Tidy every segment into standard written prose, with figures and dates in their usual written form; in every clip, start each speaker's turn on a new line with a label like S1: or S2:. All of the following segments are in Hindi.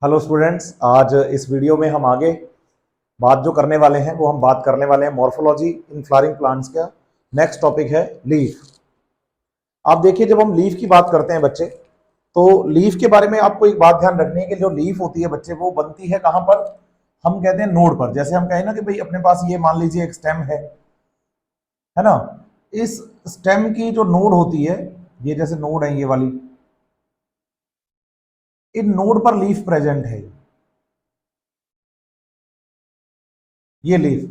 S1: हेलो स्टूडेंट्स, आज इस वीडियो में हम आगे बात जो करने वाले हैं वो हम बात करने वाले हैं मॉर्फोलॉजी इन फ्लावरिंग प्लांट्स का। नेक्स्ट टॉपिक है लीफ। आप देखिए, जब हम लीफ की बात करते हैं बच्चे, तो लीफ के बारे में आपको एक बात ध्यान रखनी है कि जो लीफ होती है बच्चे, वो बनती है कहाँ पर? हम कहते हैं नोड पर। जैसे हम कहें ना कि भाई अपने पास ये मान लीजिए एक स्टेम है ना। इस स्टेम की जो नोड होती है, ये जैसे नोड है ये वाली, इन नोड पर लीफ प्रेजेंट है। ये लीफ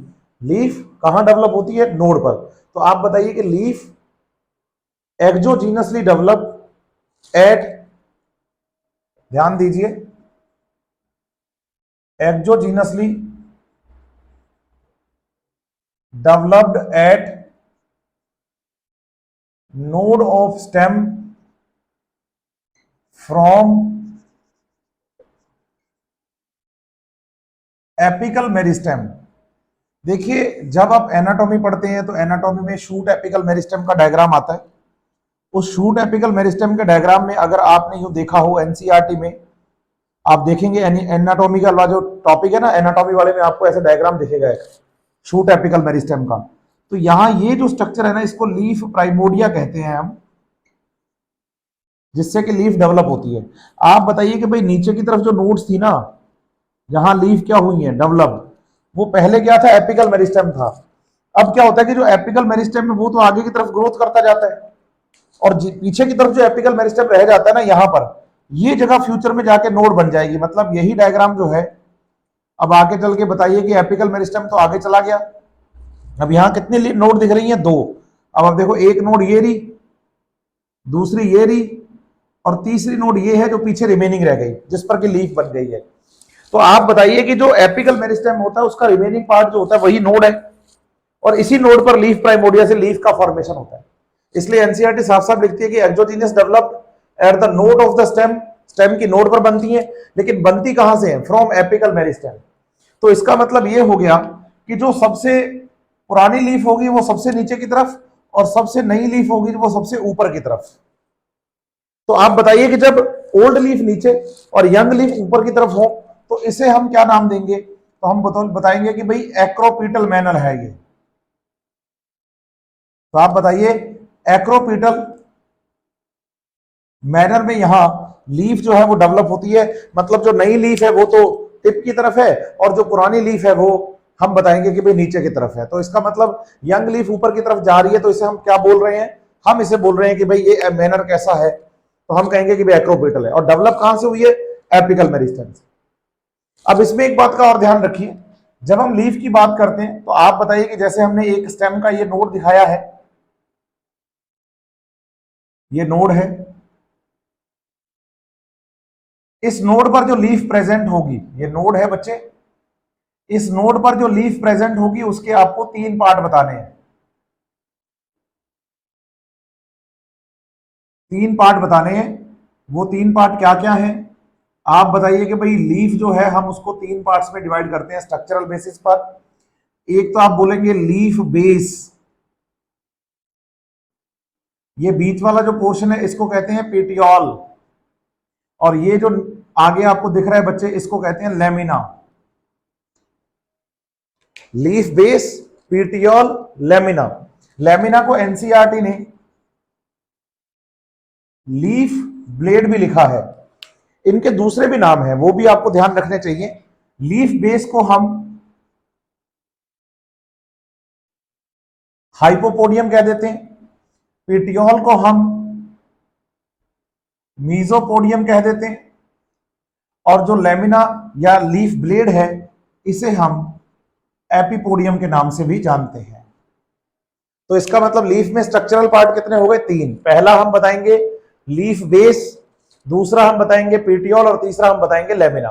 S1: लीफ कहां डेवलप होती है? नोड पर। तो आप बताइए कि लीफ एक्सोजीनसली डेवलप एट, ध्यान दीजिए, exogenously developed eight node of stem from apical meristem. देखिए, जब आप एनाटॉमी पढ़ते हैं तो एनाटॉमी में शूट एपिकल मेरिस्टेम का डायग्राम आता है। उस शूट एपिकल मेरिस्टेम के डायग्राम में अगर आपने यूं देखा हो एनसीईआरटी में, आप देखेंगे एनाटॉमी का जो टॉपिक है ना, एनाटॉमी वाले में आपको ऐसे डायग्राम दिखेगा एक शूट एपिकल मेरिस्टेम का। तो यहां ये जो स्ट्रक्चर है ना, इसको लीफ प्राइमोडिया कहते हैं हम, जिससे कि लीफ डेवलप होती है। आप बताइए कि भाई नीचे की तरफ जो नोड्स थी ना, जहां लीफ क्या हुई है डेवलप, वो पहले क्या था? एपिकल मेरिस्टेम था। अब क्या होता है कि जो एपिकल मेरिस्टेम है वो तो आगे की तरफ ग्रोथ करता जाता है, और पीछे की तरफ जो एपिकल मेरिस्टेम रह जाता है ना, यहां पर ये जगह फ्यूचर में जाके नोड बन जाएगी। मतलब यही डायग्राम जो है, अब आगे चल के बताइए कि एपिकल मेरिस्टेम तो आगे चला गया। अब यहां कितनी नोड दिख रही हैं? दो। अब आप देखो, एक नोड ये रही, दूसरी ये रही, और तीसरी नोड ये है जो पीछे रिमेनिंग रह गई, जिस पर कि लीफ बन गई है। तो आप बताइए कि जो एपिकल मेरिस्टेम होता है उसका रिमेनिंग पार्ट जो होता है वही नोड है, और इसी नोड पर लीफ प्राइमोडिया से लीफ का फॉर्मेशन होता है। इसलिए एनसीईआरटी साफ साफ लिखती है कि exogenous developed at the node of the stem, stem की नोड पर बनती है, लेकिन बनती कहां से है? From apical meristem. तो इसका मतलब यह हो गया कि जो सबसे पुरानी लीफ होगी वो सबसे नीचे की तरफ, और सबसे नई लीफ होगी वो सबसे ऊपर की तरफ। तो आप बताइए कि जब ओल्ड लीफ नीचे और यंग लीफ ऊपर की तरफ हो, तो इसे हम क्या नाम देंगे? तो हम बताएंगे कि भाई एक्रोपीटल मैनर है ये। तो आप बताइए, एक्रोपीटल मैनर में यहां लीफ जो है वो डेवलप होती है। मतलब जो नई लीफ है वो तो टिप की तरफ है, और जो पुरानी लीफ है वो हम बताएंगे कि भाई नीचे की तरफ है। तो इसका मतलब यंग लीफ ऊपर की तरफ जा रही है, तो इसे हम क्या बोल रहे हैं? हम इसे बोल रहे हैं कि भाई ये मैनर कैसा है, तो हम कहेंगे कि भाई एक्रोपीटल है। और डेवलप कहां से हुई है? एपिकल मेरिस्टेम से। अब इसमें एक बात का और ध्यान रखिए, जब हम लीफ की बात करते हैं तो आप बताइए कि जैसे हमने एक स्टेम का ये नोड दिखाया है, ये नोड है, इस नोड पर जो लीफ प्रेजेंट होगी, ये नोड है बच्चे, इस नोड पर जो लीफ प्रेजेंट होगी उसके आपको तीन पार्ट बताने हैं। तीन पार्ट बताने हैं। वो तीन पार्ट क्या क्या हैं? आप बताइए कि भाई लीफ जो है हम उसको तीन पार्ट्स में डिवाइड करते हैं स्ट्रक्चरल बेसिस पर। एक तो आप बोलेंगे लीफ बेस, ये बीच वाला जो पोर्शन है इसको कहते हैं पेटियोल, और ये जो आगे आपको दिख रहा है बच्चे, इसको कहते हैं lamina. Leaf base, petiole, lamina. Lamina को एनसीईआरटी ने लीफ ब्लेड भी लिखा है। इनके दूसरे भी नाम हैं, वो भी आपको ध्यान रखने चाहिए। लीफ बेस को हम हाइपोपोडियम कह देते हैं, पेटियोल को हम मीजोपोडियम कह देते हैं, और जो लेमिना या लीफ ब्लेड है इसे हम एपिपोडियम के नाम से भी जानते हैं। तो इसका मतलब लीफ में स्ट्रक्चरल पार्ट कितने हो गए? तीन। पहला हम बताएंगे लीफ बेस, दूसरा हम बताएंगे पेटियोल, और तीसरा हम बताएंगे लेमिना।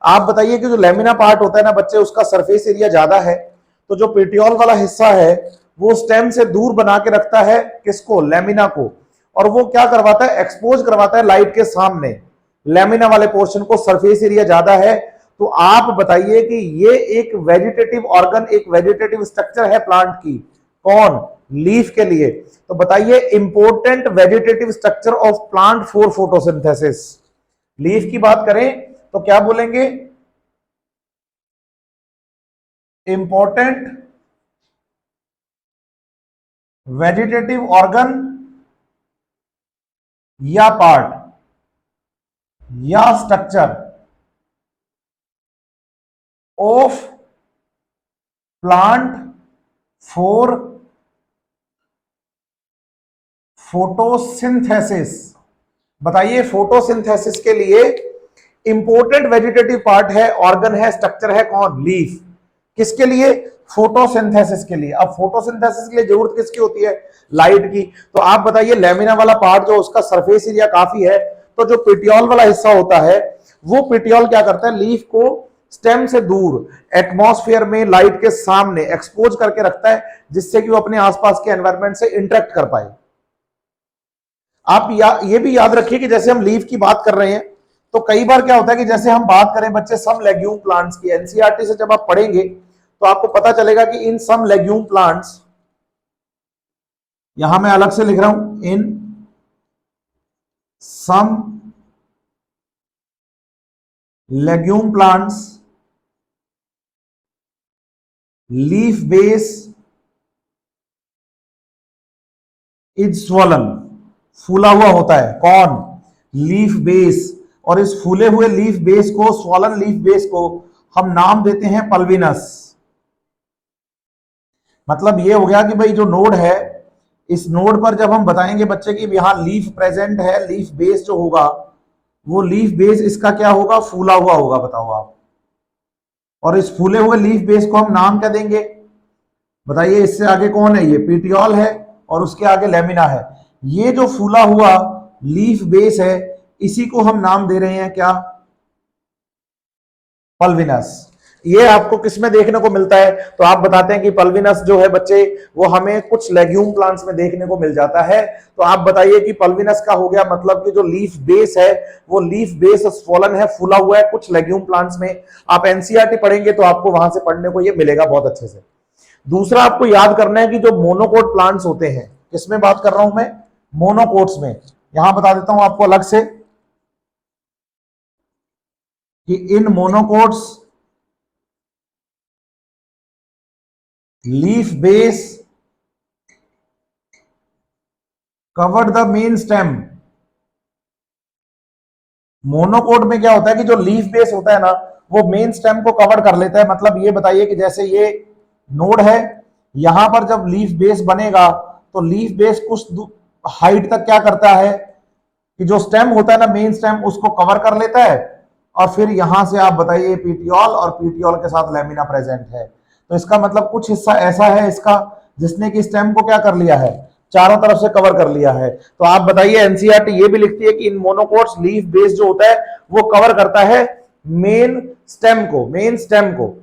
S1: आप बताइए कि जो लेमिना पार्ट होता है ना बच्चे, उसका सरफेस एरिया ज्यादा है, तो जो पेटियोल वाला हिस्सा है वो स्टेम से दूर बना के रखता है किसको? लेमिना को। और वो क्या करवाता है? एक्सपोज करवाता है लाइट के सामने लेमिना वाले पोर्शन को। सरफेस एरिया ज्यादा है। तो आप बताइए कि ये एक वेजिटेटिव ऑर्गन, एक वेजिटेटिव स्ट्रक्चर है प्लांट की। कौन? लीफ के लिए। तो बताइए, important vegetative structure of plant for photosynthesis. Leaf की बात करें तो क्या बोलेंगे, इंपॉर्टेंट वेजिटेटिव ऑर्गन या पार्ट या structure of plant for photosynthesis. बताइए फोटोसिंथेसिस के लिए इंपॉर्टेंट वेजिटेटिव पार्ट है, ऑर्गन है, स्ट्रक्चर है, कौन, लीफ। किसके लिए, फोटोसिंथेसिस के लिए। अब फोटोसिंथेसिस के लिए जरूरत किसकी होती है, लाइट की। तो आप बताइए लेमिना वाला पार्ट जो उसका सरफेस एरिया काफी है, तो जो पिटियोल वाला हिस्सा होता है वो पिटियोल क्या करता है, लीफ को स्टेम से दूर एटमॉस्फेयर में लाइट के सामने एक्सपोज करके रखता है, जिससे कि वो अपने आसपास के एनवायरनमेंट से इंटरेक्ट कर पाए। आप ये भी याद रखिए कि जैसे हम लीफ की बात कर रहे हैं, तो कई बार क्या होता है कि जैसे हम बात करें बच्चे सम लेग्यूम प्लांट्स की, एनसीईआरटी से जब आप पढ़ेंगे तो आपको पता चलेगा कि इन सम लेग्यूम प्लांट्स, यहां मैं अलग से लिख रहा हूं, in some legume plants leaf base is swollen, फूला हुआ होता है, कौन, लीफ बेस। और इस फूले हुए लीफ बेस को, स्वॉलन लीफ बेस को हम नाम देते हैं पल्विनस। मतलब ये हो गया कि भाई जो नोड है, इस नोड पर जब हम बताएंगे बच्चे की यहां लीफ प्रेजेंट है, लीफ बेस जो होगा वो लीफ बेस इसका क्या होगा, फूला हुआ होगा, बताओ आप। और इस फूले हुए लीफ बेस को हम नाम क्या देंगे, बताइए। इससे आगे कौन है, ये पीटियोल है और उसके आगे लेमिना है। ये जो फूला हुआ लीफ बेस है इसी को हम नाम दे रहे हैं क्या, पल्विनस। ये आपको किसमें देखने को मिलता है, तो आप बताते हैं कि पल्विनस जो है बच्चे वो हमें कुछ लेग्यूम प्लांट्स में देखने को मिल जाता है। तो आप बताइए कि पल्विनस का हो गया मतलब कि जो लीफ बेस है वो लीफ बेस स्वॉलन है, फूला हुआ है कुछ लेग्यूम प्लांट्स में। आप एनसीईआरटी पढ़ेंगे तो आपको वहां से पढ़ने को ये मिलेगा बहुत अच्छे से। दूसरा आपको याद करना है कि जो मोनोकोट प्लांट्स होते हैं, किसमें बात कर रहा हूं मैं, मोनोकोट्स में। यहां बता देता हूं आपको अलग से कि in monocots leaf base covered the main stem. Monocot में क्या होता है कि जो लीफ बेस होता है ना वो मेन स्टेम को कवर कर लेता है। मतलब ये बताइए कि जैसे ये नोड है, यहां पर जब लीफ बेस बनेगा तो लीफ बेस कुछ हाइट तक क्या करता है कि जो स्टेम होता है ना, मेन स्टेम, उसको कवर कर लेता है। और फिर यहां से आप बताइए पीटियोल, और पीटियोल के साथ लेमिना प्रेजेंट है। तो इसका मतलब कुछ हिस्सा ऐसा है इसका जिसने कि स्टेम को क्या कर लिया है, चारों तरफ से कवर कर लिया है। तो आप बताइए एनसीईआरटी ये भी लिखती है कि इन मोनोकोट्स लीफ बेस जो होता है वो कवर करता है मेन स्टेम को, मेन स्टेम को।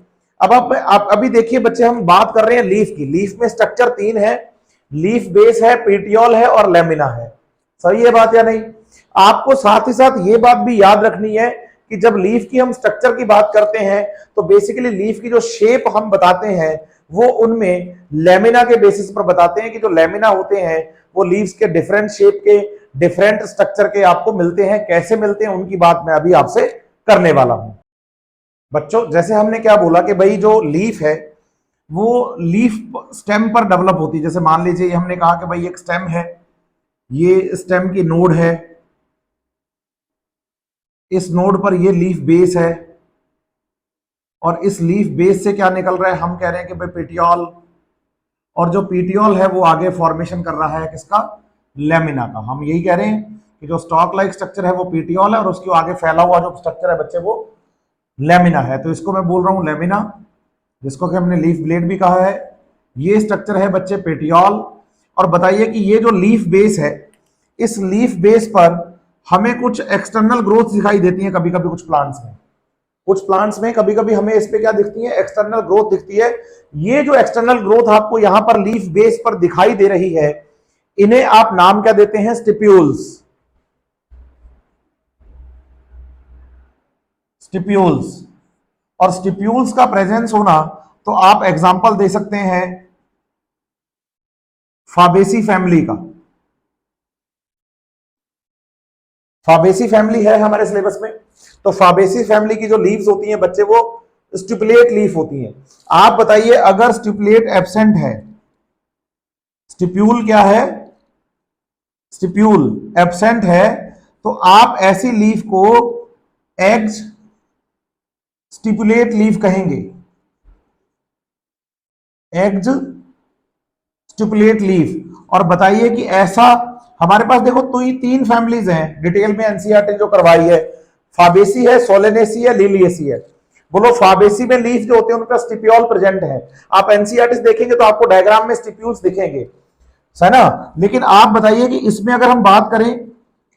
S1: अब आप अभी देखिए बच्चे, हम बात कर रहे हैं लीफ की। लीफ में स्ट्रक्चर तीन है, लीफ बेस है, पीटियोल है और लेमिना है। सही है बात या नहीं। आपको साथ ही साथ ये बात भी याद रखनी है कि जब लीफ की हम स्ट्रक्चर की बात करते हैं तो बेसिकली लीफ की जो शेप हम बताते हैं वो उनमें लेमिना के बेसिस पर बताते हैं कि जो लेमिना होते हैं वो लीव्स के डिफरेंट शेप के, डिफरेंट स्ट्रक्चर के आपको मिलते हैं। कैसे मिलते हैं उनकी बात मैं अभी आपसे करने वाला हूं। बच्चों जैसे हमने क्या बोला कि भाई जो लीफ है वो लीफ स्टेम पर डेवलप होती है। जैसे मान लीजिए हमने कहा कि भाई एक स्टेम है, ये स्टेम की नोड है, इस नोड पर ये लीफ बेस है और इस लीफ बेस से क्या निकल रहा है, हम कह रहे हैं कि भाई पेटियोल। और जो पीटियोल है वो आगे फॉर्मेशन कर रहा है किसका, लेमिना का। हम यही कह रहे हैं कि जो स्टॉक लाइक स्ट्रक्चर है वो पीटियोल है और उसके आगे फैला हुआ जो स्ट्रक्चर है बच्चे वो लेमिना है। तो इसको मैं बोल रहा हूं लेमिना, जिसको कि हमने लीफ ब्लेड भी कहा है। ये स्ट्रक्चर है बच्चे पेटियोल। और बताइए कि ये जो लीफ बेस है, इस लीफ बेस पर हमें कुछ एक्सटर्नल ग्रोथ दिखाई देती है कभी कभी कुछ प्लांट्स में। कुछ प्लांट्स में कभी कभी हमें इस पे क्या दिखती है, एक्सटर्नल ग्रोथ दिखती है। ये जो एक्सटर्नल ग्रोथ आपको यहां पर लीफ बेस पर दिखाई दे रही है, इन्हें आप नाम क्या देते हैं, स्टिप्यूल्स। स्टिप्यूल्स। और स्टिप्यूल्स का प्रेजेंस होना, तो आप एग्जांपल दे सकते हैं फाबेसी फैमिली का। फाबेसी फैमिली है हमारे सिलेबस में, तो फाबेसी फैमिली की जो लीव्स होती हैं बच्चे वो स्टिपुलेट लीफ होती हैं। आप बताइए अगर स्टिपुलेट एब्सेंट है, स्टिप्यूल क्या है, स्टिप्यूल एब्सेंट है, तो आप ऐसी लीफ को एग्ज स्टिपुलेट लीफ कहेंगे, एग्ज स्टिपुलेट लीफ। और बताइए कि ऐसा हमारे पास देखो तो ये 3 फैमिलीज हैं डिटेल में एनसीईआरटी जो करवाई है, फाबेसी है, सोलेनेसी है, लिलिएसी है। बोलो फाबेसी में लीफ जो होते हैं उनका स्टिप्यूल प्रेजेंट है, आप एनसीईआरटी देखेंगे तो आपको डायग्राम में स्टिप्यूल्स दिखेंगे, है ना। लेकिन आप बताइए कि इसमें अगर हम बात करें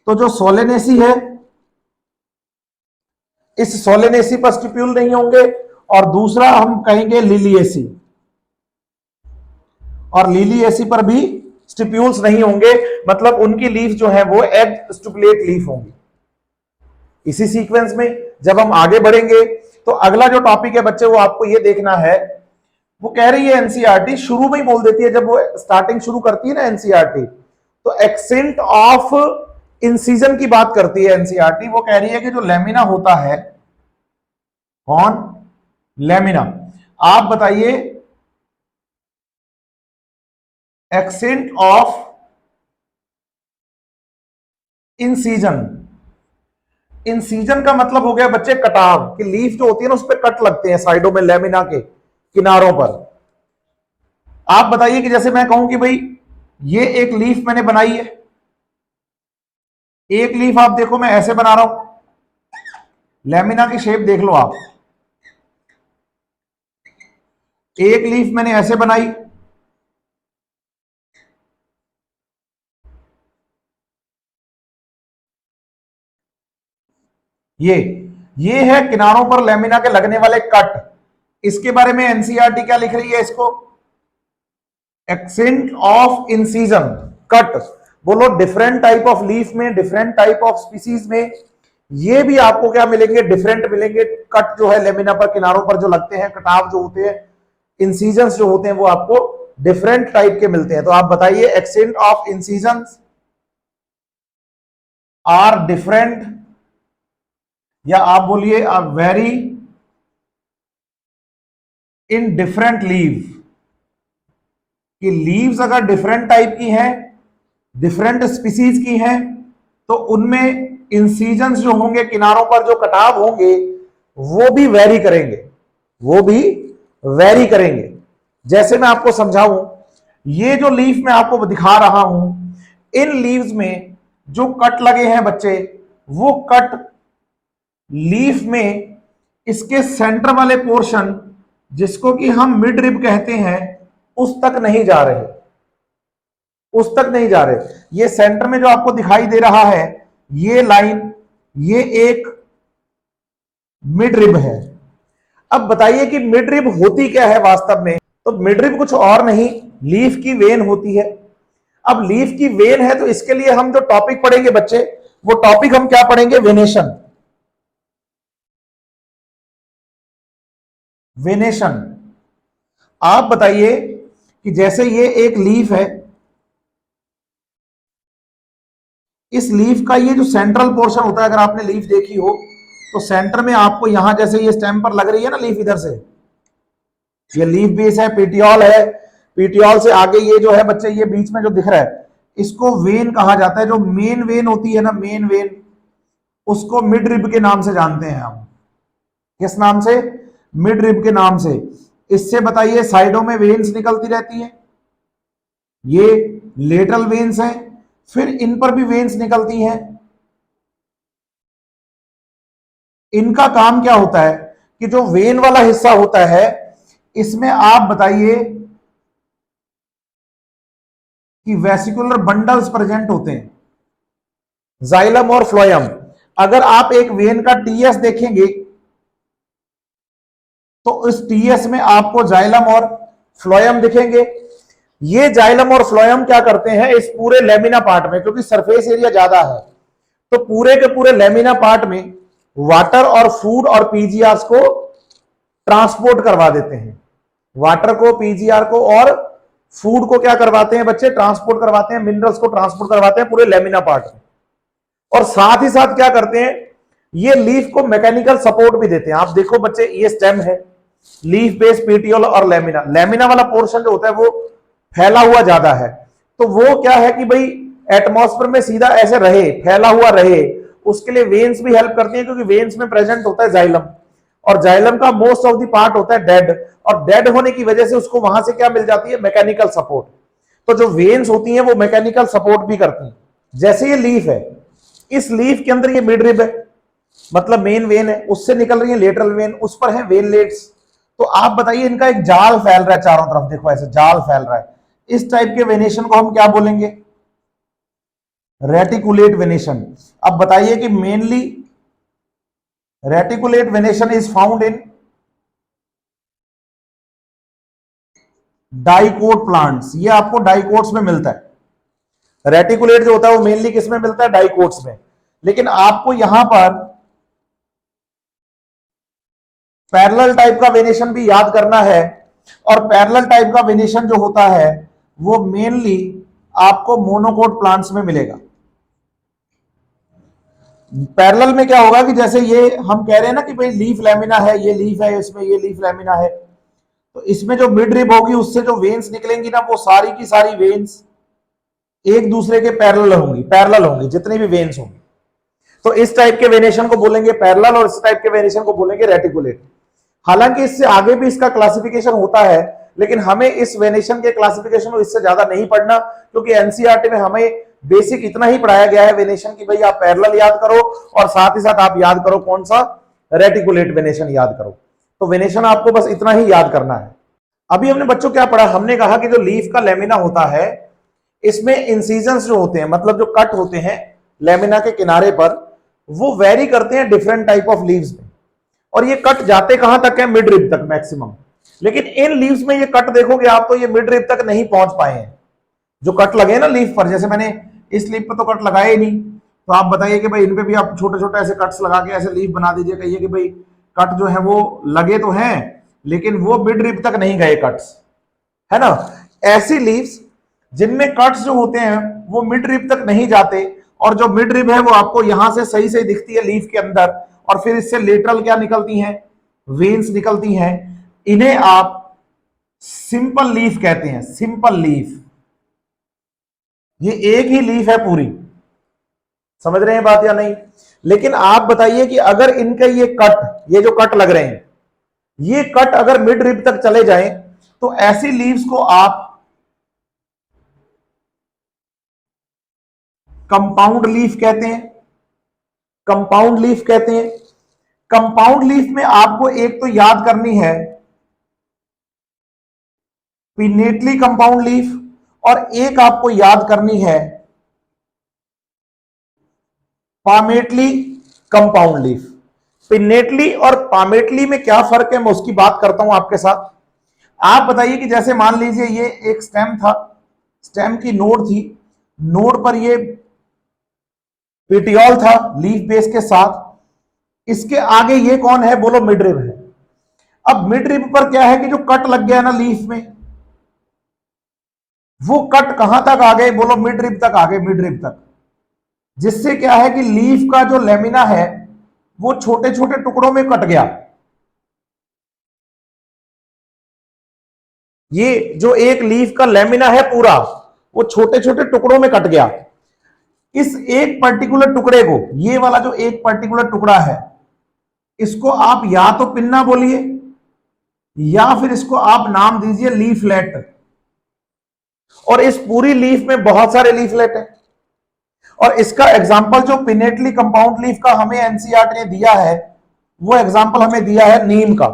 S1: तो जो सोलेनेसी है, इस सोलेनेसी पर स्टिप्यूल नहीं होंगे, और दूसरा हम कहेंगे लिलिएसी, और लिलिएसी पर भी स्टिप्यूल्स नहीं होंगे, मतलब उनकी लीफ जो है वो एग स्टिपुलेट लीफ होंगी। इसी सीक्वेंस में जब हम आगे बढ़ेंगे तो अगला जो टॉपिक है बच्चे वो आपको ये देखना है, वो कह रही है एनसीईआरटी शुरू में ही बोल देती है, जब वो स्टार्टिंग शुरू करती है ना एनसीईआरटी, तो एक्सेंट ऑफ इंसिजन की बात करती है एनसीईआरटी। वो कह रही है कि जो लेमिना होता है, कौन, लेमिना, आप बताइए एक्सेंट ऑफ इंसिजन। इंसिजन का मतलब हो गया बच्चे कटाव, कि लीफ जो होती है ना उस पर कट लगते हैं साइडों में, लेमिना के किनारों पर। आप बताइए कि जैसे मैं कहूं कि भाई ये एक लीफ मैंने बनाई है, एक लीफ आप देखो मैं ऐसे बना रहा हूं, लेमिना की शेप देख लो आप, एक लीफ मैंने ऐसे बनाई, ये है किनारों पर लेमिना के लगने वाले कट। इसके बारे में एनसीईआरटी क्या लिख रही है, इसको एक्सेंट ऑफ इंसिजन कट। बोलो डिफरेंट टाइप ऑफ लीफ में, डिफरेंट टाइप ऑफ स्पीसीज में ये भी आपको क्या मिलेंगे, डिफरेंट मिलेंगे कट जो है लेमिना पर किनारों पर जो लगते हैं, कटाव जो होते हैं, इंसिजन्स जो होते हैं वो आपको डिफरेंट टाइप के मिलते हैं। तो आप बताइए extent of incisions are different, या आप बोलिए वेरी इन डिफरेंट लीव, कि लीव्स अगर डिफरेंट टाइप की हैं, डिफरेंट स्पीसीज की हैं, तो उनमें इंसिजन्स जो होंगे, किनारों पर जो कटाव होंगे वो भी वेरी करेंगे, वो भी वेरी करेंगे। जैसे मैं आपको समझाऊं, ये जो लीफ मैं आपको दिखा रहा हूं, इन लीव्स में जो कट लगे हैं बच्चे, वो कट लीफ में इसके सेंटर वाले पोर्शन जिसको कि हम मिड रिब कहते हैं उस तक नहीं जा रहे, उस तक नहीं जा रहे। ये सेंटर में जो आपको दिखाई दे रहा है ये लाइन, ये एक मिड रिब है। अब बताइए कि मिड रिब होती क्या है वास्तव में, तो मिड रिब कुछ और नहीं, लीफ की वेन होती है। अब लीफ की वेन है तो इसके लिए हम जो टॉपिक पढ़ेंगे बच्चे, वो टॉपिक हम क्या पढ़ेंगे, वेनेशन। वेनेशन। आप बताइए कि जैसे ये एक लीफ है, इस लीफ का ये जो सेंट्रल पोर्शन होता है, अगर आपने लीफ देखी हो तो सेंटर में आपको यहां जैसे ये स्टेम पर लग रही है ना लीफ, इधर से ये लीफ बेस है, पीटियोल है, पीटियोल से आगे ये जो है बच्चे, ये बीच में जो दिख रहा है इसको वेन कहा जाता है। जो मेन वेन होती है ना, मेन वेन, उसको मिड रिब के नाम से जानते हैं हम। किस नाम से, मिड रिब के नाम से। इससे बताइए साइडों में वेन्स निकलती रहती है, ये लेटरल वेन्स हैं, फिर इन पर भी वेन्स निकलती हैं। इनका काम क्या होता है कि जो वेन वाला हिस्सा होता है इसमें आप बताइए कि वेसिकुलर बंडल्स प्रेजेंट होते हैं, जाइलम और फ्लोएम। अगर आप एक वेन का टीएस देखेंगे तो इस टीएस में आपको जाइलम और फ्लोएम दिखेंगे। ये जाइलम और फ्लोएम क्या करते हैं, इस पूरे लेमिना पार्ट में, क्योंकि सरफेस एरिया ज्यादा है तो पूरे के पूरे लेमिना पार्ट में वाटर और फूड और पीजीआर को ट्रांसपोर्ट करवा देते हैं। वाटर को, पीजीआर को और फूड को क्या करवाते हैं बच्चे, ट्रांसपोर्ट करवाते हैं, मिनरल्स को ट्रांसपोर्ट करवाते हैं पूरे लेमिना पार्ट में। और साथ ही साथ क्या करते हैं, ये लीफ को मैकेनिकल सपोर्ट भी देते हैं। आप देखो बच्चे, ये स्टेम है, लीफ बेस, पेटियोल और लेमिना। लेमिना वाला पोर्शन जो होता है वो फैला हुआ ज्यादा है, तो वो क्या है कि भाई एटमॉस्फेयर में सीधा ऐसे रहे, फैला हुआ रहे, उसके लिए वेन्स भी हेल्प करती है, क्योंकि वेन्स में प्रेजेंट होता है जाइलम, और जाइलम का मोस्ट ऑफ द पार्ट होता है डेड, और डेड होने की वजह से उसको वहां से क्या मिल जाती है, मैकेनिकल सपोर्ट। तो जो वेन्स होती हैं वो मैकेनिकल सपोर्ट भी करती हैं। जैसे ये लीफ है, इस लीफ के अंदर ये मिड रिब है, मतलब मेन वेन है, उससे निकल रही है लेटरल वेन, उस पर है वेनलेट्स। तो आप बताइए, इनका एक जाल फैल रहा है चारों तरफ, देखो ऐसे जाल फैल रहा है। इस टाइप के वेनेशन को हम क्या बोलेंगे, रेटिकुलेट वेनेशन। अब बताइए कि mainly reticulate venation is found in dicot plants. ये आपको डाइकोट्स में मिलता है। रेटिकुलेट जो होता है वो मेनली किस में मिलता है, डाइकोट्स में। लेकिन आपको यहां पर पैरेलल टाइप का वेनेशन भी याद करना है, और पैरेलल टाइप का वेनेशन जो होता है वो मेनली आपको मोनोकोट प्लांट्स में मिलेगा। पैरेलल में क्या होगा कि जैसे ये हम कह रहे हैं ना कि भाई लीफ लैमिना है, ये लीफ है, इसमें ये लीफ लैमिना है, तो इसमें जो मिड रिब होगी उससे जो वेन्स निकलेंगी ना, वो सारी की सारी वेन्स एक दूसरे के पैरेलल होंगी जितनी भी वेन्स होंगी। तो इस टाइप के वेनेशन को बोलेंगे पैरेलल, और इस टाइप के वेनेशन को बोलेंगे रेटिकुलेट। हालांकि इससे आगे भी इसका क्लासिफिकेशन होता है, लेकिन हमें इस वेनेशन के क्लासिफिकेशन को इससे ज्यादा नहीं पढ़ना, क्योंकि एनसीईआरटी में हमें बेसिक इतना ही पढ़ाया गया है वेनेशन की, भाई आप पैरेलल याद करो और साथ ही साथ आप याद करो कौन सा, रेटिकुलेट वेनेशन याद करो। तो वेनेशन आपको बस इतना ही याद करना है। अभी हमने बच्चों क्या पढ़ा, हमने कहा कि जो लीफ का लेमिना होता है, इसमें इंसिजन्स जो होते हैं, मतलब जो कट होते हैं लेमिना के किनारे पर, वो वेरी करते हैं डिफरेंट टाइप ऑफ लीव्स में, और ये कट जाते कहां तक है, मिड रिब तक मैक्सिमम। लेकिन इन लीव्स में ये कट देखोगे आप तो ये मिड रिब तक नहीं पहुंच पाए हैं। जो कट लगे ना लीफ पर, जैसे मैंने इस लीफ पर तो कट लगाए ही नहीं, तो आप बताइए कि भाई इन पे भी आप छोटे छोटे ऐसे कट्स लगा के ऐसे लीफ बना दीजिए, कहिए कि भाई कट जो है वो लगे तो हैं लेकिन वो मिड रिब तक नहीं गए कट्स, है ना। ऐसी लीव्स जिनमें कट्स जो होते हैं वो मिड रिब तक नहीं जाते, और जो मिड रिब है वो आपको यहां से सही सही दिखती है लीफ के अंदर, और फिर इससे लेटरल क्या निकलती हैं, वेन्स निकलती हैं। इन्हें आप सिंपल लीफ कहते हैं, सिंपल लीफ। ये एक ही लीफ है पूरी, समझ रहे हैं बात या नहीं। लेकिन आप बताइए कि अगर इनके ये कट, ये जो कट लग रहे हैं, ये कट अगर मिड रिब तक चले जाएं, तो ऐसी लीव्स को आप कंपाउंड लीफ कहते हैं, कंपाउंड लीफ कहते हैं। कंपाउंड लीफ में आपको एक तो याद करनी है पिनेटली कंपाउंड लीफ, और एक आपको याद करनी है पामेटली कंपाउंड लीफ। पिनेटली और पामेटली में क्या फर्क है मैं उसकी बात करता हूं आपके साथ। आप बताइए कि जैसे मान लीजिए ये एक स्टेम था, स्टेम की नोड थी, नोड पर ये पेटियोल था लीफ बेस के साथ, इसके आगे ये कौन है, बोलो मिड रिब है। अब मिड रिब पर क्या है कि जो कट लग गया ना लीफ में, वो कट कहां तक आ गए, बोलो मिड रिब तक आ गए, मिड रिब तक। जिससे क्या है कि लीफ का जो लेमिना है वो छोटे छोटे टुकड़ों में कट गया। ये जो एक लीफ का लेमिना है पूरा, वो छोटे छोटे टुकड़ों में कट गया। इस एक पर्टिकुलर टुकड़े को, ये वाला जो एक पर्टिकुलर टुकड़ा है, इसको आप या तो पिन्ना बोलिए या फिर इसको आप नाम दीजिए लीफलेट। और इस पूरी लीफ में बहुत सारे लीफलेट हैं, और इसका एग्जाम्पल जो पिनेटली कंपाउंड लीफ का हमें एनसीईआरटी ने दिया है, वो एग्जाम्पल हमें दिया है नीम का,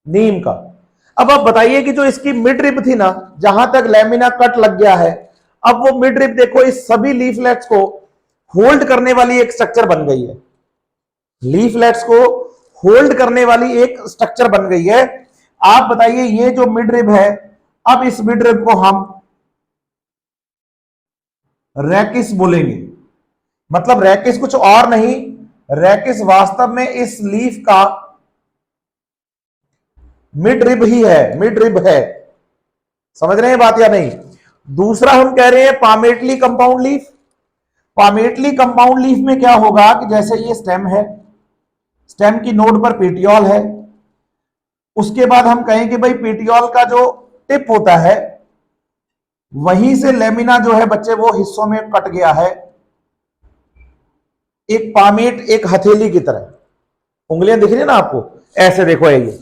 S1: नीम का। अब आप बताइए कि जो इसकी मिड रिब थी ना, जहां तक लेमिना कट लग गया है, अब वो मिड रिब देखो इस सभी लीफलेट्स को होल्ड करने वाली एक स्ट्रक्चर बन गई है, लीफलेट्स को होल्ड करने वाली एक स्ट्रक्चर बन गई है। आप बताइए ये जो मिड रिब है, अब इस मिड रिब को हम रैकिस बोलेंगे। मतलब रैकिस कुछ और नहीं, रैकिस वास्तव में इस लीफ का मिड रिब ही है, मिड रिब है। समझ रहे हैं बात या नहीं। दूसरा हम कह रहे हैं palmately compound leaf. Palmately compound leaf में क्या होगा कि जैसे ये स्टेम है, स्टेम की नोड पर पेटियोल है, उसके बाद हम कहें कि भाई पेटियोल का जो टिप होता है वहीं से लेमिना जो है बच्चे वो हिस्सों में कट गया है, एक पामेट, एक हथेली की तरह। उंगलियां दिख रही है ना आपको, ऐसे देखो ये,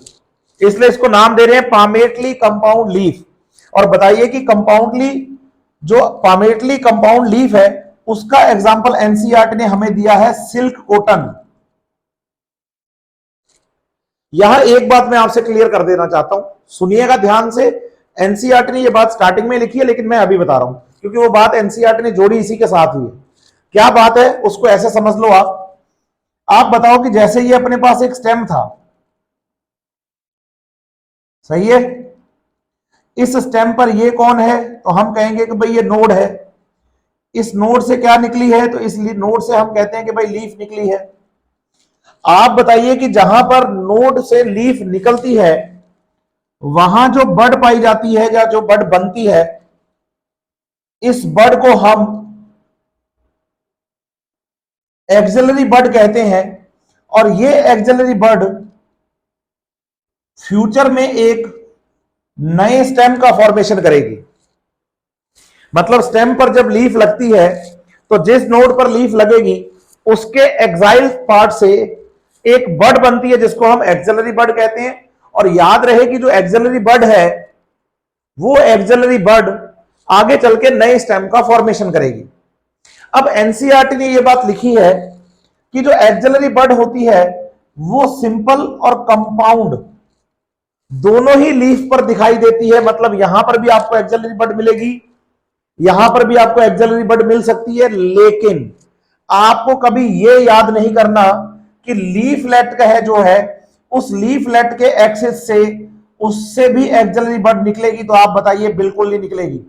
S1: इसलिए इसको नाम दे रहे हैं पामेटली कंपाउंड लीफ। और बताइए कि कंपाउंडली, जो पामेटली कंपाउंड लीफ है उसका एग्जांपल एनसीईआरटी ने हमें दिया है सिल्क कॉटन। यहां एक बात मैं आपसे क्लियर कर देना चाहता हूं, सुनिएगा ध्यान से। एनसीईआरटी ने ये बात स्टार्टिंग में लिखी है लेकिन मैं अभी बता रहा हूं क्योंकि वो बात एनसीईआरटी ने जोड़ी इसी के साथ हुई है। क्या बात है उसको ऐसे समझ लो आप बताओ कि जैसे ये अपने पास एक स्टेम था, सही है, इस स्टेम पर ये कौन है, तो हम कहेंगे कि भाई ये नोड है। इस नोड से क्या निकली है, तो इस नोड से हम कहते हैं कि भाई लीफ निकली है। आप बताइए कि जहां पर नोड से लीफ निकलती है वहां जो बड पाई जाती है या जो बड बनती है, इस बड को हम एक्सिलरी बड कहते हैं। और ये एक्सिलरी बड फ्यूचर में एक नए स्टेम का फॉर्मेशन करेगी। मतलब स्टेम पर जब लीफ लगती है तो जिस नोड पर लीफ लगेगी उसके एक्साइल पार्ट से एक बड बनती है जिसको हम एक्सिलरी बड कहते हैं। और याद रहे कि जो एक्सिलरी बड है वो एक्सिलरी बड आगे चल के नए स्टेम का फॉर्मेशन करेगी। अब एनसीईआरटी ने यह बात लिखी है कि जो एक्सिलरी बड होती है वो सिंपल और कंपाउंड दोनों ही लीफ पर दिखाई देती है। मतलब यहां पर भी आपको एक्सिलरी बड मिलेगी, यहां पर भी आपको एक्सिलरी बड मिल सकती है, लेकिन आपको कभी यह याद नहीं करना कि लीफलेट का है जो है उस लीफलेट के एक्सिस से उससे भी एक्सिलरी बड निकलेगी, तो आप बताइए बिल्कुल नहीं निकलेगी।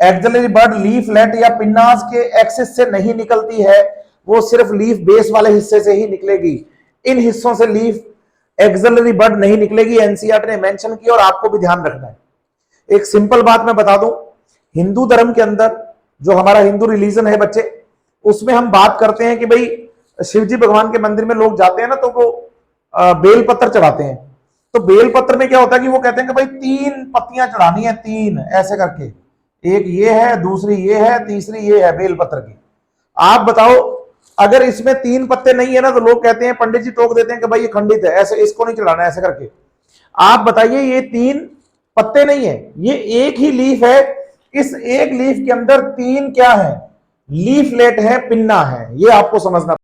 S1: एक्सिलरी बड लीफलेट या पिन्नास के एक्सिस से नहीं निकलती है, वो सिर्फ लीफ बेस वाले हिस्से से ही निकलेगी। इन हिस्सों से लीफ एक्सिलरी बड नहीं निकलेगी, एनसीईआरटी ने मेंशन की और आपको भी ध्यान रखना है। एक सिंपल बात मैं बता दूं, हिंदू धर्म के अंदर जो हमारा हिंदू रिलीजन है बच्चे, उसमें हम बात करते हैं कि भाई शिवजी भगवान के मंदिर में लोग जाते हैं ना तो वो बेल पत्र चढ़ाते हैं। तो बेल पत्र में क्या होता है कि वो कहते हैं कि भाई 3 पत्तियां चढ़ानी है, 3 ऐसे करके, एक ये है, दूसरी ये है, तीसरी ये है बेल पत्र की। आप बताओ अगर इसमें 3 पत्ते नहीं है ना तो लोग कहते हैं, पंडित जी टोक देते हैं कि भाई ये खंडित है, ऐसे इसको नहीं चढ़ाना ऐसे करके। आप बताइए ये 3 पत्ते नहीं है, ये एक ही लीफ है। इस एक लीफ के अंदर 3 क्या है, लीफलेट है, पिन्ना है, ये आपको समझना।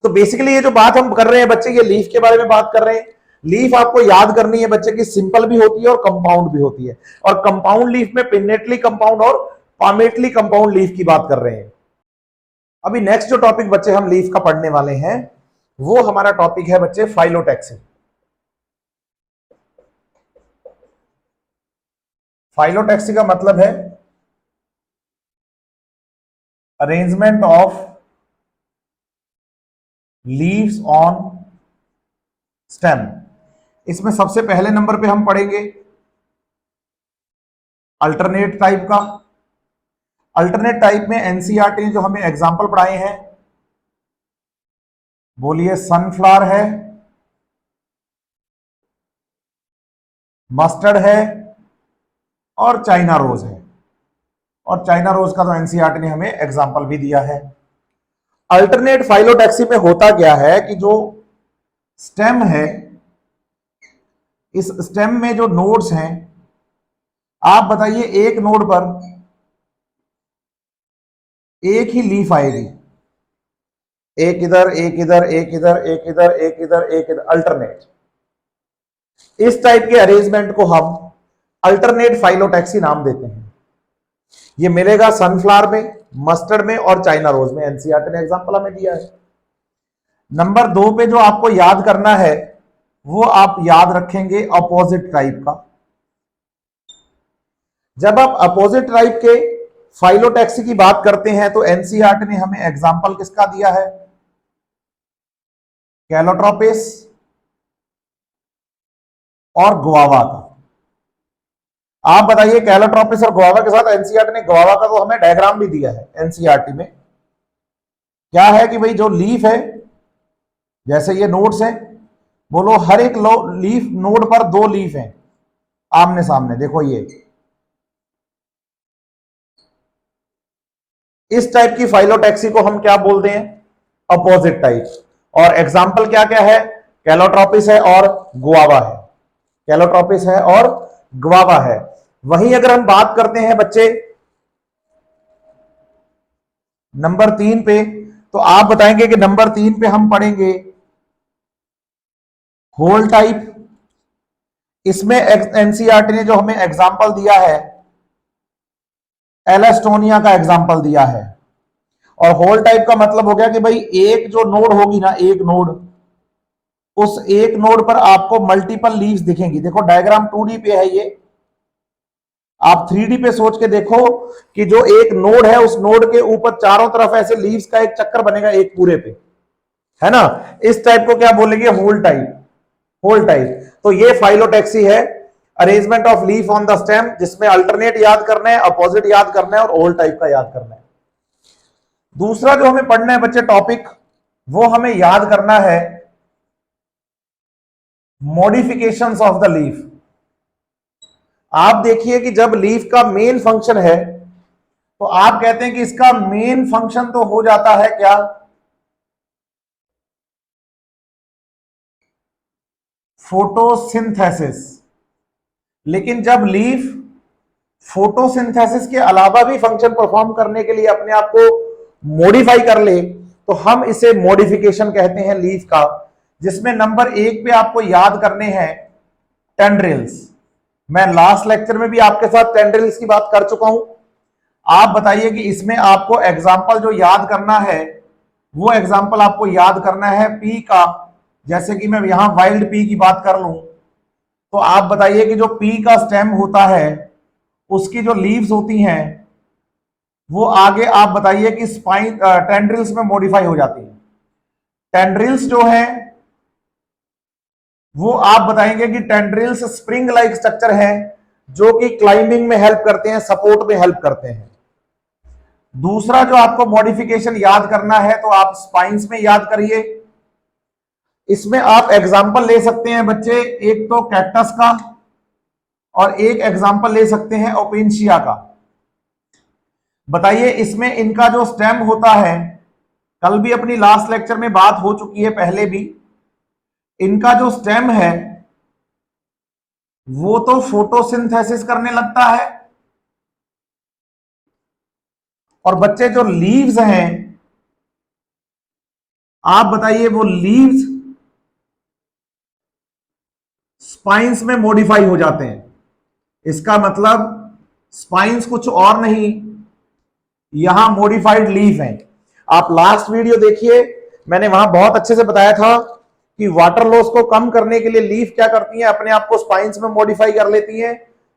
S1: तो बेसिकली ये जो बात हम कर रहे हैं बच्चे, ये लीफ के बारे में बात कर रहे हैं। लीफ आपको याद करनी है बच्चे की, सिंपल भी होती है और कंपाउंड भी होती है। और कंपाउंड लीफ में पिन्नेटली कंपाउंड और पामेटली कंपाउंड लीफ की बात कर रहे हैं। अभी नेक्स्ट जो टॉपिक बच्चे हम लीफ का पढ़ने वाले हैं वो हमारा टॉपिक है बच्चे फाइलोटैक्सी। फाइलोटैक्सी का मतलब है arrangement of leaves on stem. इसमें सबसे पहले नंबर पे हम पढ़ेंगे अल्टरनेट टाइप का। अल्टरनेट टाइप में एनसीईआरटी ने जो हमें एग्जाम्पल पढ़ाए हैं, बोलिए सनफ्लावर है, मस्टर्ड है और चाइना रोज है। और चाइना रोज का तो एनसीईआरटी ने हमें एग्जाम्पल भी दिया है। अल्टरनेट फाइलोटैक्सी में होता क्या है कि जो स्टेम है, इस स्टेम में जो नोड्स हैं, आप बताइए एक नोड पर एक ही लीफ आएगी, एक इधर, एक इधर, एक इधर, एक इधर, एक इधर, एक इधर, अल्टरनेट। इस टाइप के अरेंजमेंट को हम अल्टरनेट फाइलोटैक्सी नाम देते हैं। ये मिलेगा सनफ्लावर में, मस्टर्ड में और चाइना रोज में। एनसीईआरटी ने एग्जांपल हमें दिया है। नंबर 2 पे जो आपको याद करना है वो आप याद रखेंगे अपोजिट टाइप का। जब आप अपोजिट टाइप के फाइलोटैक्सी की बात करते हैं तो एनसीईआरटी ने हमें एग्जांपल किसका दिया है, कैलोट्रोपिस और गुआवा का। आप बताइए, कैलोट्रोपिस और गुआवा के साथ एनसीईआरटी ने गुआवा का तो हमें डायग्राम भी दिया है एनसीईआरटी में। क्या है कि भाई जो लीफ है, जैसे ये नोड्स हैं, बोलो हर एक लीफ नोड पर दो लीफ हैं आमने सामने, देखो ये इस टाइप की फाइलोटैक्सी को हम क्या बोलते हैं, अपोजिट टाइप। और एग्जाम्पल क्या क्या है, कैलोट्रोपिस है और गुआवा है, कैलोट्रोपिस है और गुआवा है। वहीं अगर हम बात करते हैं बच्चे नंबर 3 पे, तो आप बताएंगे कि नंबर 3 पे हम पढ़ेंगे होल टाइप। इसमें एनसीईआरटी ने जो हमें एग्जाम्पल दिया है, एलास्टोनिया का एग्जाम्पल दिया है। और होल टाइप का मतलब हो गया कि भाई एक जो नोड होगी ना, एक नोड, उस एक नोड पर आपको मल्टीपल लीव्स दिखेंगी। देखो डायग्राम 2D पे है ये, आप 3D पे सोच के देखो कि जो एक नोड है, उस नोड के ऊपर चारों तरफ ऐसे लीव्स का एक चक्कर बनेगा एक पूरे पे, है ना। इस टाइप को क्या बोलेंगे, होल टाइप। Whole type. तो ये फाइलोटैक्सी है, arrangement of leaf on the stem, जिसमें अल्टरनेट याद करना है, अपोजिट याद करना है और होल टाइप का याद करना है। दूसरा जो हमें पढ़ना है बच्चे टॉपिक, वो हमें याद करना है मॉडिफिकेशंस ऑफ द लीफ। आप देखिए कि जब लीफ का मेन फंक्शन है, तो आप कहते हैं कि इसका मेन फंक्शन तो हो जाता है क्या, फोटोसिंथेसिस। लेकिन जब लीफ फोटोसिंथेसिस के अलावा भी फंक्शन परफॉर्म करने के लिए अपने आप को मॉडिफाई कर ले, तो हम इसे मॉडिफिकेशन कहते हैं लीफ का। जिसमें नंबर 1 पे आपको याद करने हैं टेंड्रिल्स। मैं लास्ट लेक्चर में भी आपके साथ टेंड्रिल्स की बात कर चुका हूं। आप बताइए कि इसमें आपको एग्जाम्पल जो याद करना है, वो एग्जाम्पल आपको याद करना है पी का। जैसे कि मैं यहां वाइल्ड पी की बात कर लूं, तो आप बताइए कि जो पी का स्टेम होता है, उसकी जो लीव्स होती हैं, वो आगे आप बताइए कि स्पाइन टेंड्रिल्स में मॉडिफाई हो जाती है। टेंड्रिल्स जो है वो आप बताएंगे कि टेंड्रिल्स स्प्रिंग लाइक स्ट्रक्चर है, जो कि क्लाइंबिंग में हेल्प करते हैं, सपोर्ट में हेल्प करते हैं। दूसरा जो आपको मॉडिफिकेशन याद करना है, तो आप स्पाइंस में याद करिए। इसमें आप एग्जाम्पल ले सकते हैं बच्चे, एक तो कैक्टस का और एक एग्जाम्पल ले सकते हैं ओपेंशिया का। बताइए इसमें इनका जो स्टेम होता है, कल भी अपनी लास्ट लेक्चर में बात हो चुकी है, पहले भी, इनका जो स्टेम है वो तो फोटोसिंथेसिस करने लगता है। और बच्चे जो लीव्स हैं, आप बताइए वो लीव्स स्पाइंस में मॉडिफाई हो जाते हैं। इसका मतलब स्पाइंस कुछ और नहीं, यहां मॉडिफाइड लीफ है। आप लास्ट वीडियो देखिए, मैंने वहां बहुत अच्छे से बताया था कि वाटर लॉस को कम करने के लिए लीफ क्या करती हैं, अपने आप को स्पाइंस में मॉडिफाई कर लेती हैं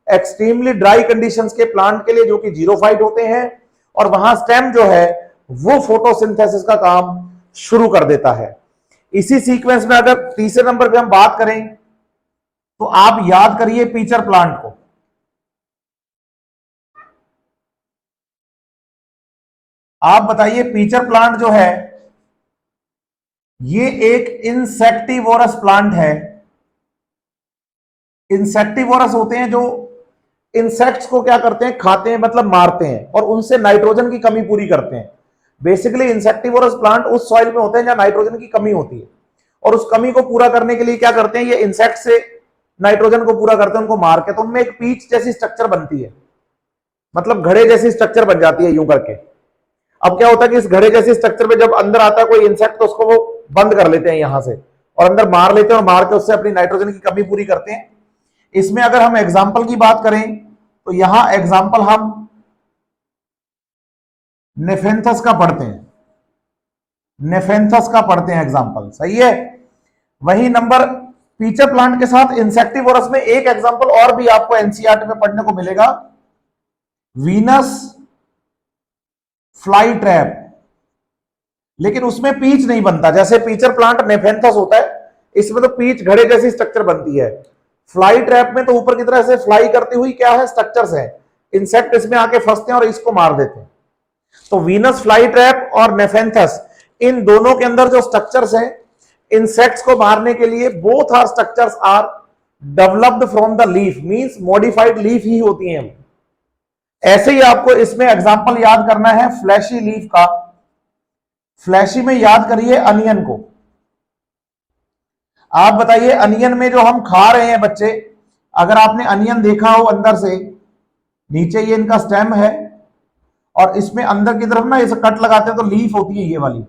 S1: एक्सट्रीमली ड्राई कंडीशंस के प्लांट के लिए, जो कि जीरोफाइट होते हैं। और वहां स्टेम जो है वो फोटोसिंथेसिस का काम शुरू कर देता है। इसी सीक्वेंस में अगर तीसरे नंबर पे हम बात करें, तो आप याद करिए पीचर प्लांट को। आप बताइए पीचर प्लांट जो है, ये एक इंसेक्टिवोरस प्लांट है। इंसेक्टिवोरस होते हैं जो इंसेक्ट्स को क्या करते हैं, खाते हैं, मतलब मारते हैं, और उनसे नाइट्रोजन की कमी पूरी करते हैं। बेसिकली इंसेक्टिवोरस प्लांट उस सॉइल में होते हैं जहां नाइट्रोजन की कमी होती है, और उस कमी को पूरा करने के लिए क्या करते हैं, ये इंसेक्ट से नाइट्रोजन को पूरा करते हैं, उनको मार के। तो उनमें एक पीच जैसी स्ट्रक्चर बनती है, मतलब घड़े जैसी स्ट्रक्चर बन जाती है यूं करके। अब क्या होता है कि इस घड़े जैसी स्ट्रक्चर में जब अंदर आता है कोई इंसेक्ट, तो उसको वो बंद कर लेते हैं यहां से, और अंदर मार लेते हैं, और मार के उससे अपनी नाइट्रोजन की कमी पूरी करते हैं। इसमें अगर हम एग्जाम्पल की बात करें, तो यहां एग्जाम्पल हम नेफेंथस का पढ़ते हैं, नेफेंथस का पढ़ते हैं एग्जाम्पल, सही है। वही नंबर पीचर प्लांट के साथ इंसेक्टिवोरस में एक एग्जाम्पल और भी आपको एनसीईआरटी में पढ़ने को मिलेगा, वीनस फ्लाई ट्रैप। लेकिन उसमें पीच नहीं बनता, जैसे पीचर प्लांट नेफेंथस होता है, इसमें तो पीच घड़े जैसी स्ट्रक्चर बनती है। फ्लाई ट्रैप में तो ऊपर की तरह से फ्लाई करती हुई क्या है, स्ट्रक्चर्स है, इंसेक्ट इसमें आके फंसते हैं और इसको मार देते हैं। तो वीनस फ्लाई ट्रैप और नेफेंथस, इन दोनों के अंदर जो स्ट्रक्चर्स हैं इंसेक्ट्स को मारने के लिए, both are structures are developed from the leaf, means modified leaf ही होती हैं। ऐसे ही आपको इसमें एग्जांपल याद करना है फ्लैशी लीफ का। फ्लैशी में याद करिए अनियन को। आप बताइए अनियन में जो हम खा रहे हैं बच्चे, अगर आपने अनियन देखा हो अंदर से, नीचे ये इनका स्टेम है और इसमें अंदर की तरफ ना इसे कट लगाते हैं तो लीफ होती है ये वाली।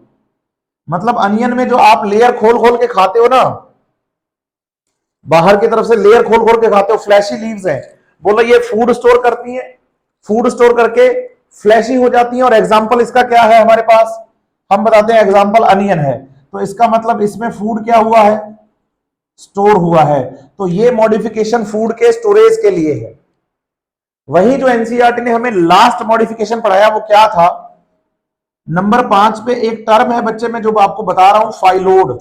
S1: मतलब अनियन में जो आप लेयर खोल खोल के खाते हो ना, बाहर की तरफ से लेयर खोल खोल के खाते हो, फ्लैशी लीव्स हैं। बोलो ये फूड स्टोर करती हैं, फूड स्टोर करके फ्लैशी हो जाती हैं। और एग्जांपल इसका क्या है हमारे पास, हम बताते हैं एग्जांपल अनियन है, तो इसका मतलब इसमें फूड क्या हुआ है, स्टोर हुआ है। तो ये मॉडिफिकेशन फूड के स्टोरेज के लिए है। वही जो एनसीईआरटी ने हमें लास्ट मॉडिफिकेशन पढ़ाया वो क्या था, नंबर 5 पे एक टर्म है बच्चे में जो आपको बता रहा हूं, फाइलोड।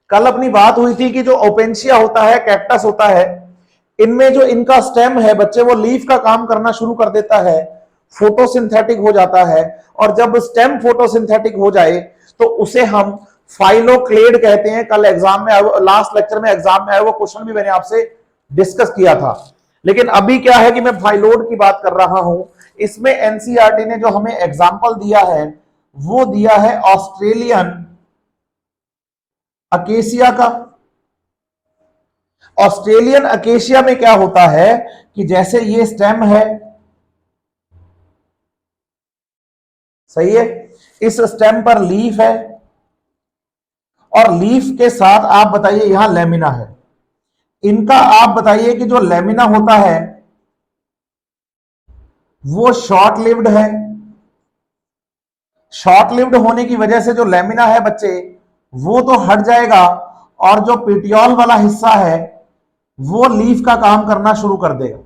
S1: कल अपनी बात हुई थी कि जो ओपेंशिया होता है, कैक्टस होता है, इनमें जो इनका स्टेम है बच्चे वो लीफ का काम करना शुरू कर देता है, फोटोसिंथेटिक हो जाता है। और जब स्टेम फोटोसिंथेटिक हो जाए तो उसे हम फाइलोक्लेड कहते हैं। कल एग्जाम में, लास्ट लेक्चर में एग्जाम में आया वो क्वेश्चन भी मैंने आपसे डिस्कस किया था। लेकिन अभी क्या है कि मैं फाइलोड की बात कर रहा हूं। इसमें एनसीईआरटी ने जो हमें एग्जाम्पल दिया है वो दिया है ऑस्ट्रेलियन अकेशिया का। ऑस्ट्रेलियन अकेशिया में क्या होता है कि जैसे ये स्टेम है, सही है, इस स्टेम पर लीफ है और लीफ के साथ आप बताइए यहां लेमिना है। इनका आप बताइए कि जो लेमिना होता है वो शॉर्ट लिव्ड है। शॉर्ट लिव्ड होने की वजह से जो लेमिना है बच्चे वो तो हट जाएगा और जो पेटियोल वाला हिस्सा है वो लीफ का काम करना शुरू कर देगा।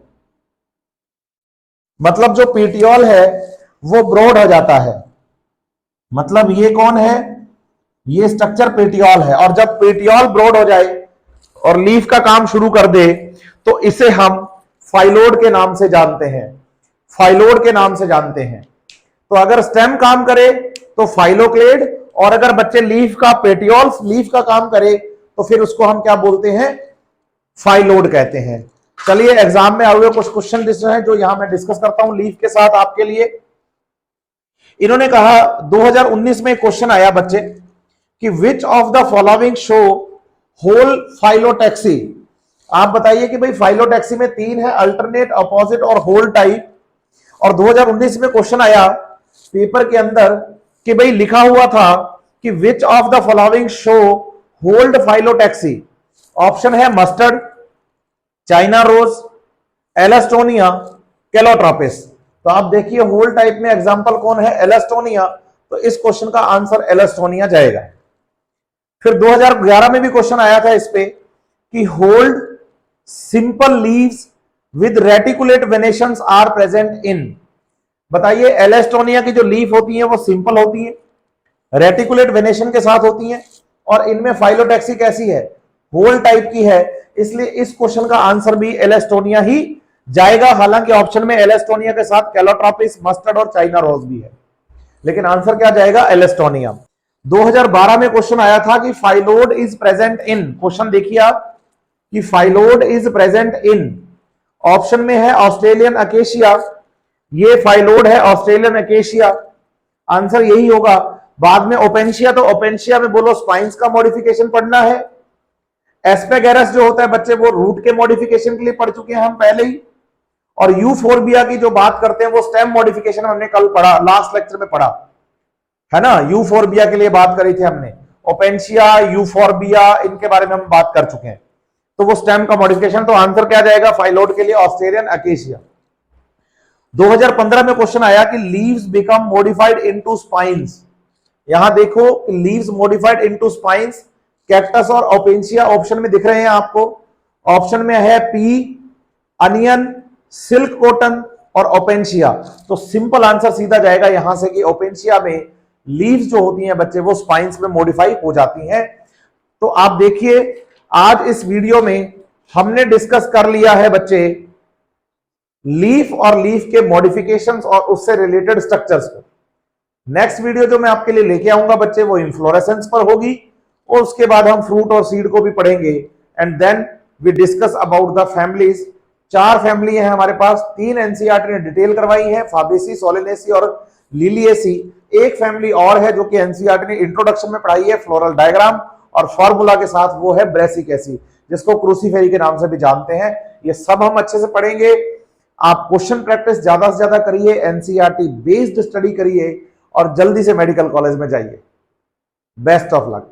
S1: मतलब जो पेटियोल है वो ब्रॉड हो जाता है। मतलब ये कौन है, ये स्ट्रक्चर पेटियोल है। और जब पेटियोल ब्रॉड हो जाए और लीफ का काम शुरू कर दे तो इसे हम फाइलोड के नाम से जानते हैं, फाइलोड के नाम से जानते हैं। तो अगर स्टेम काम करे तो फाइलोक्लेड, और अगर बच्चे लीफ का, पेटियोल लीफ का काम करे तो फिर उसको हम क्या बोलते हैं, फाइलोड कहते हैं। चलिए एग्जाम में आए हुए कुछ क्वेश्चन हैं जो यहां मैं डिस्कस करता हूं लीफ के साथ आपके लिए। इन्होंने कहा 2019 में क्वेश्चन आया बच्चे कि which of the following show whorl phyllotaxy. आप बताइए कि भाई फाइलोटैक्सी में 3 है, अल्टरनेट, अपोजिट और होल टाइप। और 2019 में क्वेश्चन आया पेपर के अंदर कि भाई लिखा हुआ था कि which of the following show hold phyllotaxy. Option है मस्टर्ड, चाइना रोज, एलास्टोनिया, कैलोट्रोपिस। तो आप देखिए होल टाइप में एग्जांपल कौन है, एलास्टोनिया। तो इस क्वेश्चन का आंसर एलास्टोनिया जाएगा। फिर 2011 में भी क्वेश्चन आया था इस पे कि whorled simple leaves with reticulate venations are present in. बताइए एलास्टोनिया की जो लीफ होती है वो सिंपल होती है, रेटिकुलेट वेनेशन के साथ होती है, और इनमें फाइलोटैक्सी कैसी है, होल टाइप की है। इसलिए इस क्वेश्चन का आंसर भी एलास्टोनिया ही जाएगा। हालांकि ऑप्शन में एलास्टोनिया के साथ कैलोट्रोपिस, मस्टर्ड और चाइना रोज भी है, लेकिन आंसर क्या जाएगा, एलास्टोनिया। 2012 में क्वेश्चन आया था कि phyllode is present in. Question देखिए आप कि phyllode is present in, option में है ऑस्ट्रेलियन अकेशिया। ये फाइलोड है ऑस्ट्रेलियन अकेशिया, आंसर यही होगा। बाद में ओपेंशिया, तो ओपेंशिया में बोलो स्पाइंस का मॉडिफिकेशन पढ़ना है। एस्पेगेरस जो होता है बच्चे वो रूट के मॉडिफिकेशन के लिए पढ़ चुके हैं हम पहले ही। और यूफोर्बिया की जो बात करते हैं वो स्टेम मॉडिफिकेशन हमने कल पढ़ा, लास्ट लेक्चर में पढ़ा है ना। यूफोर्बिया के लिए बात करी थी हमने, ओपेंशिया, यूफोर्बिया, इनके बारे में हम बात कर चुके हैं। तो वो स्टेम का मॉडिफिकेशन, तो आंसर क्या जाएगा फाइलोड के लिए, ऑस्ट्रेलियन अकेशिया। 2015 में क्वेश्चन आया कि leaves become modified into spines. यहां देखो leaves modified into spines, cactus और ओपेंशिया ऑप्शन में दिख रहे हैं आपको। ऑप्शन में है पी, अनियन, सिल्क कॉटन और ओपेंशिया। तो सिंपल आंसर सीधा जाएगा यहां से कि ओपेंशिया में लीव्स जो होती हैं बच्चे वो स्पाइंस में मॉडिफाई हो जाती हैं। तो आप देखिए आज इस वीडियो में हमने डिस्कस कर लिया है बच्चे लीफ और लीफ के मॉडिफिकेशंस और उससे रिलेटेड स्ट्रक्चर्स को। नेक्स्ट वीडियो जो मैं आपके लिए लेके आऊंगा बच्चे वो इन्फ्लोरेसेंस पर होगी, और उसके बाद हम फ्रूट और सीड को भी पढ़ेंगे। And then we discuss about the families. 4 family है हमारे पास, 3 एनसीईआरटी ने डिटेल करवाई है, फाबेसी, सोलेनेसी और लिलिएसी। एक फैमिली और है जो कि एनसीईआरटी ने इंट्रोडक्शन में पढ़ाई है, फ्लोरल डायग्राम और फॉर्मूला के साथ, वो है ब्रेसिकेसी, जिसको क्रूसीफेरी के नाम से भी जानते हैं। ये सब हम अच्छे से पढ़ेंगे। आप क्वेश्चन प्रैक्टिस ज्यादा से ज्यादा करिए, एनसीईआरटी बेस्ड स्टडी करिए और जल्दी से मेडिकल कॉलेज में जाइए। Best of luck.